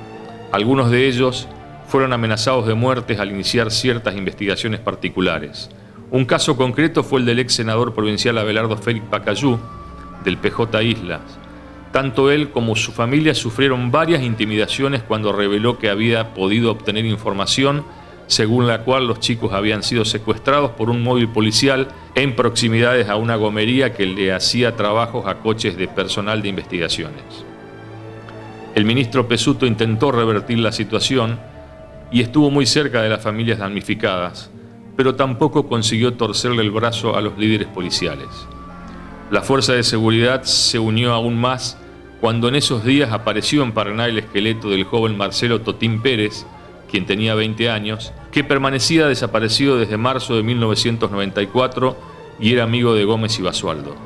Algunos de ellos fueron amenazados de muertes al iniciar ciertas investigaciones particulares. Un caso concreto fue el del ex senador provincial Abelardo Félix Pacayú, del PJ Islas. Tanto él como su familia sufrieron varias intimidaciones cuando reveló que había podido obtener información según la cual los chicos habían sido secuestrados por un móvil policial en proximidades a una gomería que le hacía trabajos a coches de personal de investigaciones. El ministro Pesutto intentó revertir la situación y estuvo muy cerca de las familias damnificadas, pero tampoco consiguió torcerle el brazo a los líderes policiales. La fuerza de seguridad se unió aún más cuando en esos días apareció en Paraná el esqueleto del joven Marcelo Totín Pérez, quien tenía 20 años, que permanecía desaparecido desde marzo de 1994 y era amigo de Gómez y Basualdo.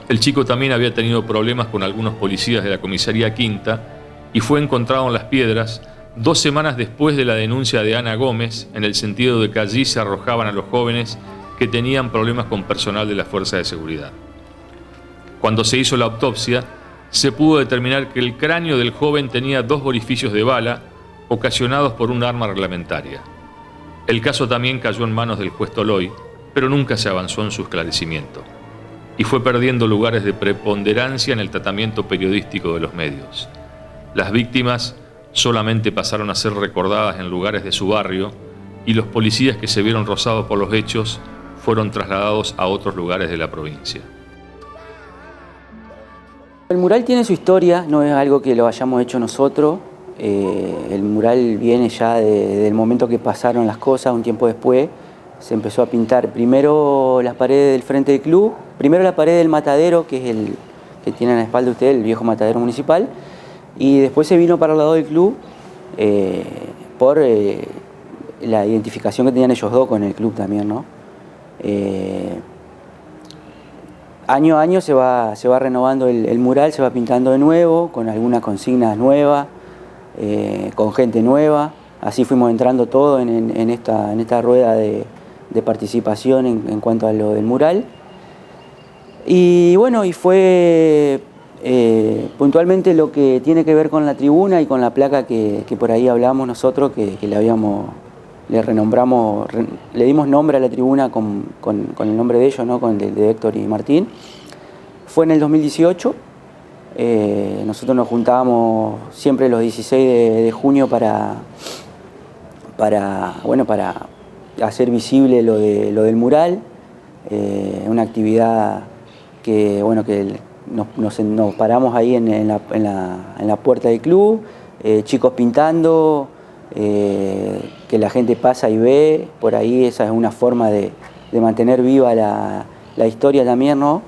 El chico también había tenido problemas con algunos policías de la comisaría Quinta y fue encontrado en Las Piedras 2 semanas después de la denuncia de Ana Gómez, en el sentido de que allí se arrojaban a los jóvenes que tenían problemas con personal de la Fuerza de Seguridad. Cuando se hizo la autopsia, se pudo determinar que el cráneo del joven tenía 2 orificios de bala ocasionados por un arma reglamentaria. El caso también cayó en manos del juez Toloy, pero nunca se avanzó en su esclarecimiento, y fue perdiendo lugares de preponderancia en el tratamiento periodístico de los medios. Las víctimas solamente pasaron a ser recordadas en lugares de su barrio, y los policías que se vieron rozados por los hechos fueron trasladados a otros lugares de la provincia. El mural tiene su historia, no es algo que lo hayamos hecho nosotros. El mural viene ya del momento que pasaron las cosas. Un tiempo después se empezó a pintar primero las paredes del frente del club, primero la pared del matadero, que es el que tiene a la espalda usted, el viejo matadero municipal, y después se vino para el lado del club por la identificación que tenían ellos dos con el club también, ¿no? Año a año se va renovando el mural, se va pintando de nuevo, con algunas consignas nuevas, con gente nueva. Así fuimos entrando todo en esta rueda de participación en cuanto a lo del mural. Y bueno, y fue puntualmente lo que tiene que ver con la tribuna y con la placa que por ahí hablamos nosotros, que le renombramos, le dimos nombre a la tribuna con el nombre de ellos, ¿no? Con el de Héctor y Martín. Fue en el 2018. Nosotros nos juntábamos siempre los 16 de junio para hacer visible lo del mural, una actividad que nos paramos ahí en la puerta del club, chicos pintando, que la gente pasa y ve. Por ahí esa es una forma de mantener viva la historia también, ¿no?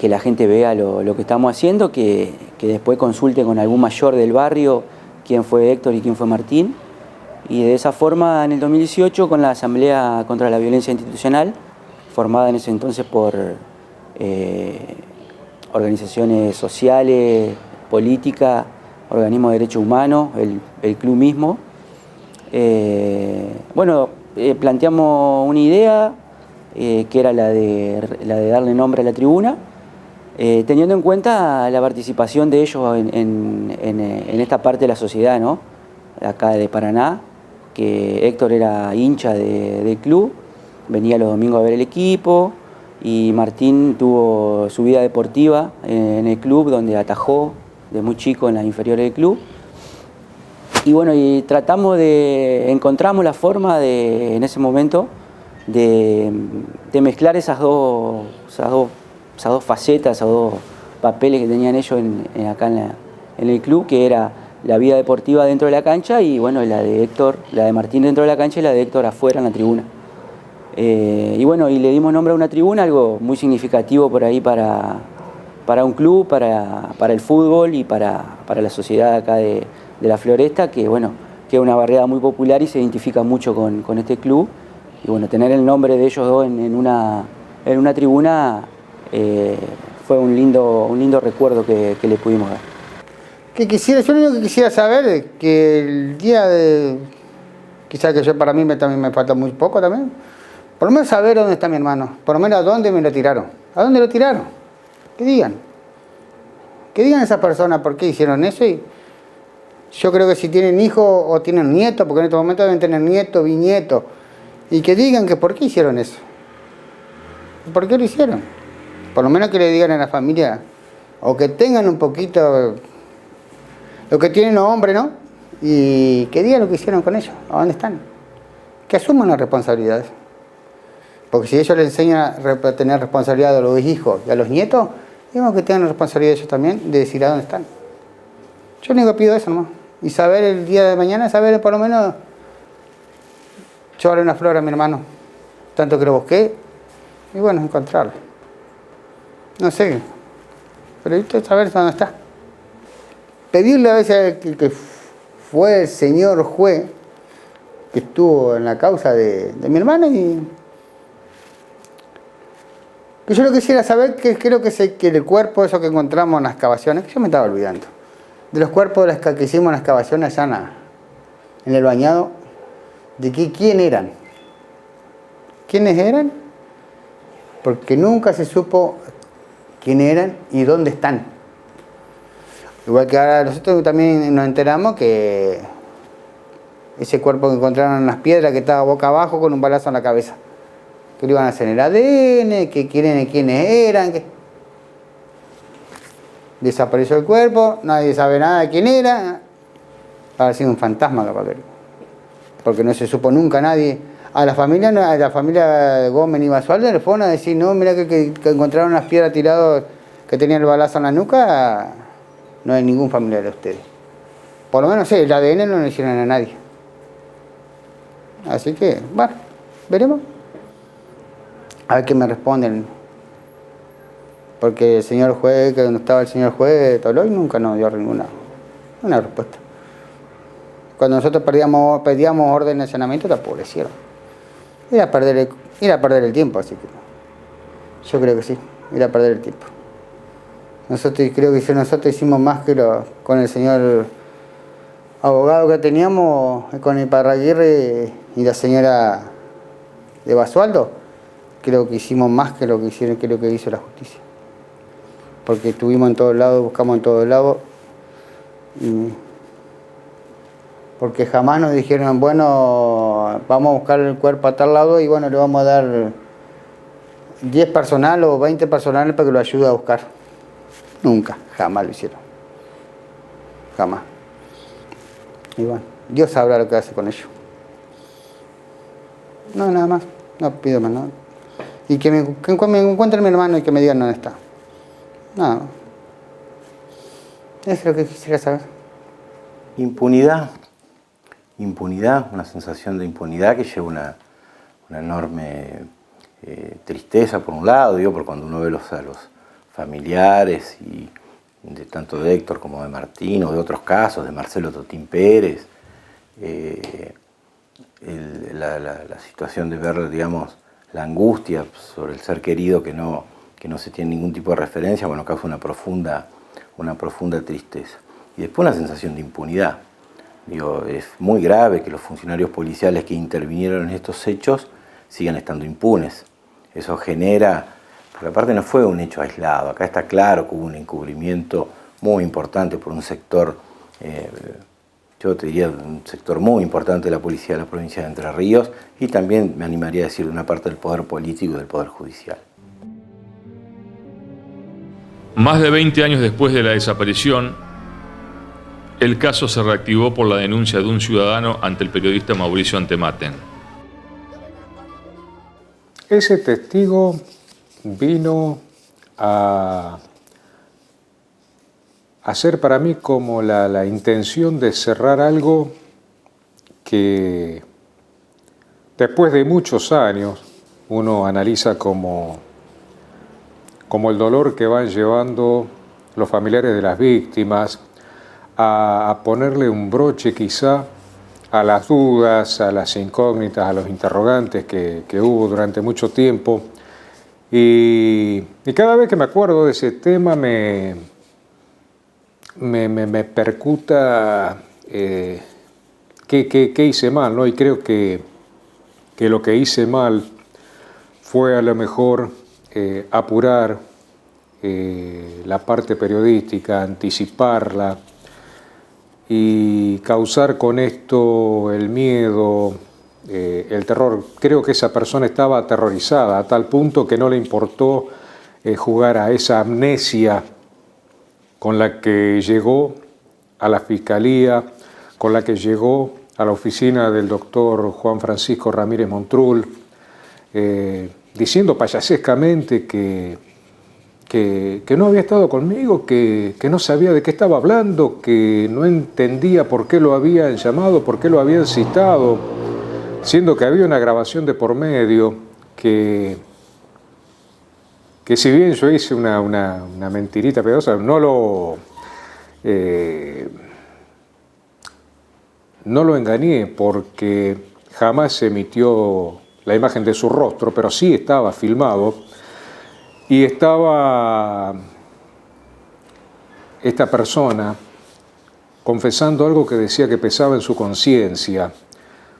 Que la gente vea lo que estamos haciendo, que después consulte con algún mayor del barrio quién fue Héctor y quién fue Martín. Y de esa forma, en el 2018, con la Asamblea contra la Violencia Institucional, formada en ese entonces por organizaciones sociales, políticas, organismos de derechos humanos, el club mismo, planteamos una idea que era la de darle nombre a la tribuna, teniendo en cuenta la participación de ellos en esta parte de la sociedad, ¿no? Acá de Paraná, que Héctor era hincha del club, venía los domingos a ver el equipo, y Martín tuvo su vida deportiva en el club, donde atajó de muy chico en las inferiores del club. Y bueno, y encontramos la forma en ese momento de mezclar esas dos facetas, esos dos papeles que tenían ellos acá en el club, que era la vida deportiva dentro de la cancha y bueno, la de Martín dentro de la cancha y la de Héctor afuera en la tribuna. Y bueno, y le dimos nombre a una tribuna, algo muy significativo por ahí para un club, para el fútbol y para la sociedad acá de la Floresta, que bueno, que es una barriada muy popular y se identifica mucho con este club. Y bueno, tener el nombre de ellos dos en una tribuna fue un lindo recuerdo que le pudimos dar. Yo lo único que quisiera saber es que el día de... Quizás que para mí también me falta muy poco también. Por lo menos saber dónde está mi hermano. Por lo menos a dónde me lo tiraron. ¿A dónde lo tiraron? Que digan. Que digan a esas personas por qué hicieron eso. Y yo creo que si tienen hijos o tienen nietos, porque en estos momentos deben tener nietos, bisnietos, y que digan que por qué hicieron eso. ¿Por qué lo hicieron? Por lo menos que le digan a la familia, o que tengan un poquito lo que tienen los hombres, ¿no? Y que digan lo que hicieron con ellos, a dónde están. Que asuman las responsabilidades. Porque si ellos les enseñan a tener responsabilidad a los hijos y a los nietos, digamos que tengan la responsabilidad ellos también de decir a dónde están. Yo único pido eso nomás. Y saber el día de mañana, saber por lo menos, llevarle una flor a mi hermano, tanto que lo busqué, y bueno, encontrarlo. No sé, pero hay saber dónde está. Pedirle a veces que fue el señor juez que estuvo en la causa de mi hermana, y que yo lo quisiera saber, que creo que el cuerpo, eso que encontramos en las excavaciones, que yo me estaba olvidando, de los cuerpos que hicimos en las excavaciones allá en el bañado, de quién eran. ¿Quiénes eran? Porque nunca se supo quién eran y dónde están. Igual que ahora nosotros también nos enteramos que ese cuerpo que encontraron en las piedras, que estaba boca abajo con un balazo en la cabeza, que lo iban a hacer en el ADN, que quiénes eran, que desapareció el cuerpo, nadie sabe nada de quién era, ha sido un fantasma capaz que, porque no se supo nunca nadie. A la familia Gómez y Basualdo le fueron a decir, no, mira que encontraron unas piedras tiradas que tenían el balazo en la nuca. No hay ningún familiar de ustedes. Por lo menos el ADN no lo hicieron a nadie. Así que, bueno, veremos. A ver qué me responden. Porque el señor juez, que donde estaba el señor juez de Toloy, nunca nos dio ninguna respuesta. Cuando nosotros pedíamos orden de allanamiento, tampoco lo hicieron. Era a perder el tiempo, así que yo creo que sí, era a perder el tiempo. Nosotros hicimos más que con el señor abogado que teníamos, con Iparraguirre y la señora de Basualdo. Creo que hicimos más que lo que hizo la justicia. Porque estuvimos en todos lados, buscamos en todos lados. Porque jamás nos dijeron, bueno, vamos a buscar el cuerpo a tal lado y bueno, le vamos a dar 10 personal o 20 personal para que lo ayude a buscar. Nunca, jamás lo hicieron. Jamás. Y bueno, Dios sabrá lo que hace con ellos. No, nada más. No pido más nada. Y que me encuentre mi hermano y que me digan dónde está. Nada. Eso es lo que quisiera saber. Impunidad. Impunidad, una sensación de impunidad que lleva una enorme tristeza por un lado, digo, por cuando uno ve a los familiares y tanto de Héctor como de Martín o de otros casos, de Marcelo Totín Pérez, la situación de ver, digamos, la angustia sobre el ser querido que no se tiene ningún tipo de referencia, bueno, causa una profunda tristeza. Y después una sensación de impunidad. Digo, es muy grave que los funcionarios policiales que intervinieron en estos hechos sigan estando impunes. Eso genera, porque aparte no fue un hecho aislado, acá está claro que hubo un encubrimiento muy importante por un sector, yo te diría un sector muy importante de la policía de la provincia de Entre Ríos y también me animaría a decir de una parte del poder político y del poder judicial. Más de 20 años después de la desaparición, el caso se reactivó por la denuncia de un ciudadano ante el periodista Mauricio Antematen. Ese testigo vino a ser para mí como la intención de cerrar algo que después de muchos años uno analiza como el dolor que van llevando los familiares de las víctimas, a ponerle un broche quizá a las dudas, a las incógnitas, a los interrogantes que hubo durante mucho tiempo. Y cada vez que me acuerdo de ese tema me percuta qué hice mal, ¿no? Y creo que lo que hice mal fue a lo mejor apurar la parte periodística, anticiparla, y causar con esto el miedo, el terror. Creo que esa persona estaba aterrorizada a tal punto que no le importó jugar a esa amnesia con la que llegó a la Fiscalía, con la que llegó a la oficina del doctor Juan Francisco Ramírez Montrul, diciendo payasescamente que no había estado conmigo, que no sabía de qué estaba hablando, que no entendía por qué lo habían llamado, por qué lo habían citado, siendo que había una grabación de por medio, que si bien yo hice una mentirita pedosa, no lo engañé porque jamás se emitió la imagen de su rostro, pero sí estaba filmado. Y estaba esta persona confesando algo que decía que pesaba en su conciencia,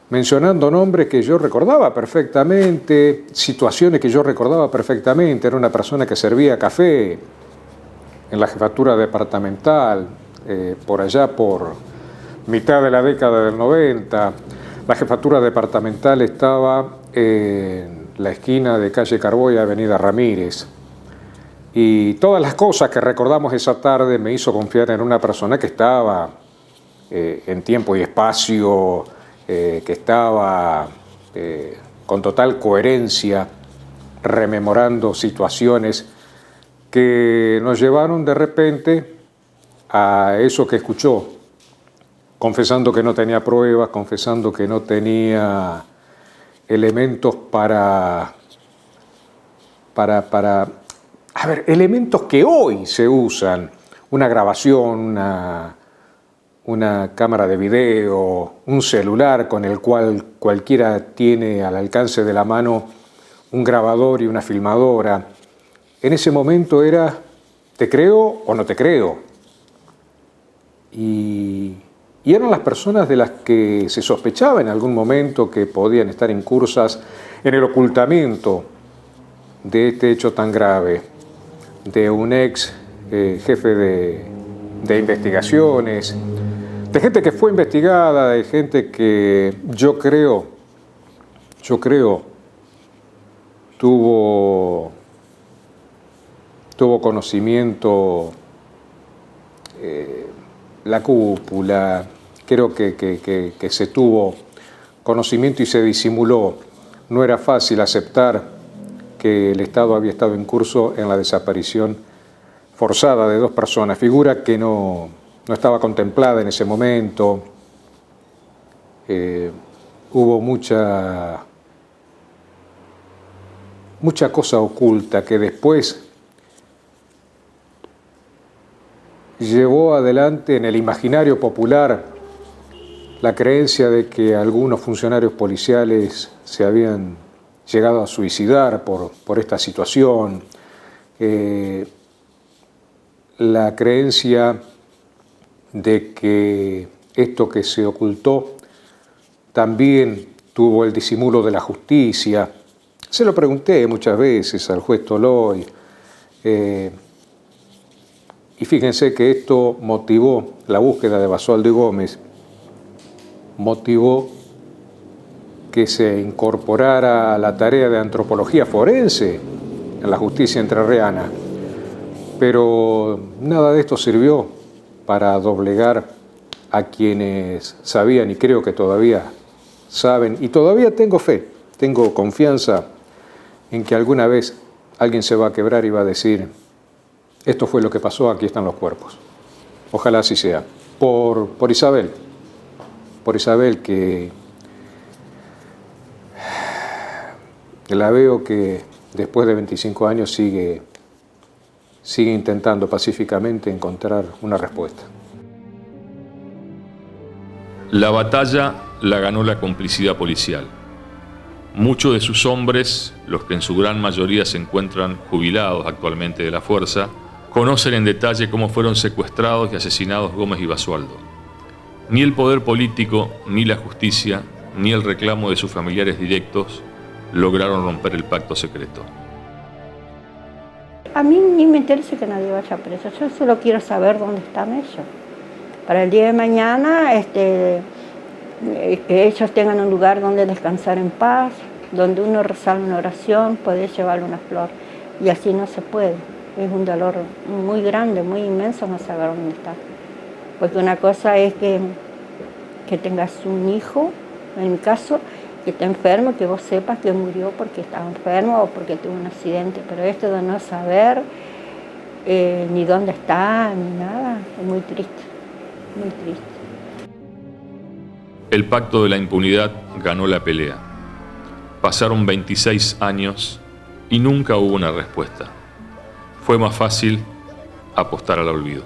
mencionando nombres que yo recordaba perfectamente, situaciones que yo recordaba perfectamente. Era una persona que servía café en la jefatura departamental, por allá por mitad de la década del 90. La jefatura departamental estaba en la esquina de calle Carbó y avenida Ramírez. Y todas las cosas que recordamos esa tarde me hizo confiar en una persona que estaba en tiempo y espacio, que estaba con total coherencia rememorando situaciones que nos llevaron de repente a eso que escuchó, confesando que no tenía pruebas, confesando que no tenía elementos para elementos que hoy se usan, una grabación, una cámara de video, un celular con el cual cualquiera tiene al alcance de la mano un grabador y una filmadora. En ese momento era, ¿te creo o no te creo? Y eran las personas de las que se sospechaba en algún momento que podían estar incursas en el ocultamiento de este hecho tan grave, de un ex jefe de investigaciones, de gente que fue investigada, de gente que yo creo tuvo conocimiento, la cúpula, creo que se tuvo conocimiento y se disimuló. No era fácil aceptar que el Estado había estado en curso en la desaparición forzada de 2 personas, figura que no estaba contemplada en ese momento. Hubo mucha cosa oculta que después llevó adelante en el imaginario popular la creencia de que algunos funcionarios policiales se habían llegado a suicidar por esta situación, la creencia de que esto que se ocultó también tuvo el disimulo de la justicia. Se lo pregunté muchas veces al juez Toloy, y fíjense que esto motivó la búsqueda de Basualdo y Gómez, motivó que se incorporara a la tarea de antropología forense en la justicia entrerriana. Pero nada de esto sirvió para doblegar a quienes sabían, y creo que todavía saben, y todavía tengo fe, tengo confianza en que alguna vez alguien se va a quebrar y va a decir: esto fue lo que pasó, aquí están los cuerpos. Ojalá así sea. Por Isabel, que la veo que después de 25 años sigue intentando pacíficamente encontrar una respuesta. La batalla la ganó la complicidad policial. Muchos de sus hombres, los que en su gran mayoría se encuentran jubilados actualmente de la fuerza, conocen en detalle cómo fueron secuestrados y asesinados Gómez y Basualdo. Ni el poder político, ni la justicia, ni el reclamo de sus familiares directos lograron romper el pacto secreto. A mí ni me interesa que nadie vaya preso, yo solo quiero saber dónde están ellos. Para el día de mañana, que ellos tengan un lugar donde descansar en paz, donde uno rezar una oración, poder llevarle una flor. Y así no se puede. Es un dolor muy grande, muy inmenso no saber dónde está. Porque una cosa es que tengas un hijo, en mi caso, que está enfermo, que vos sepas que murió porque estaba enfermo o porque tuvo un accidente, pero esto de no saber ni dónde está, ni nada, es muy triste, muy triste. El pacto de la impunidad ganó la pelea. Pasaron 26 años y nunca hubo una respuesta. Fue más fácil apostar al olvido.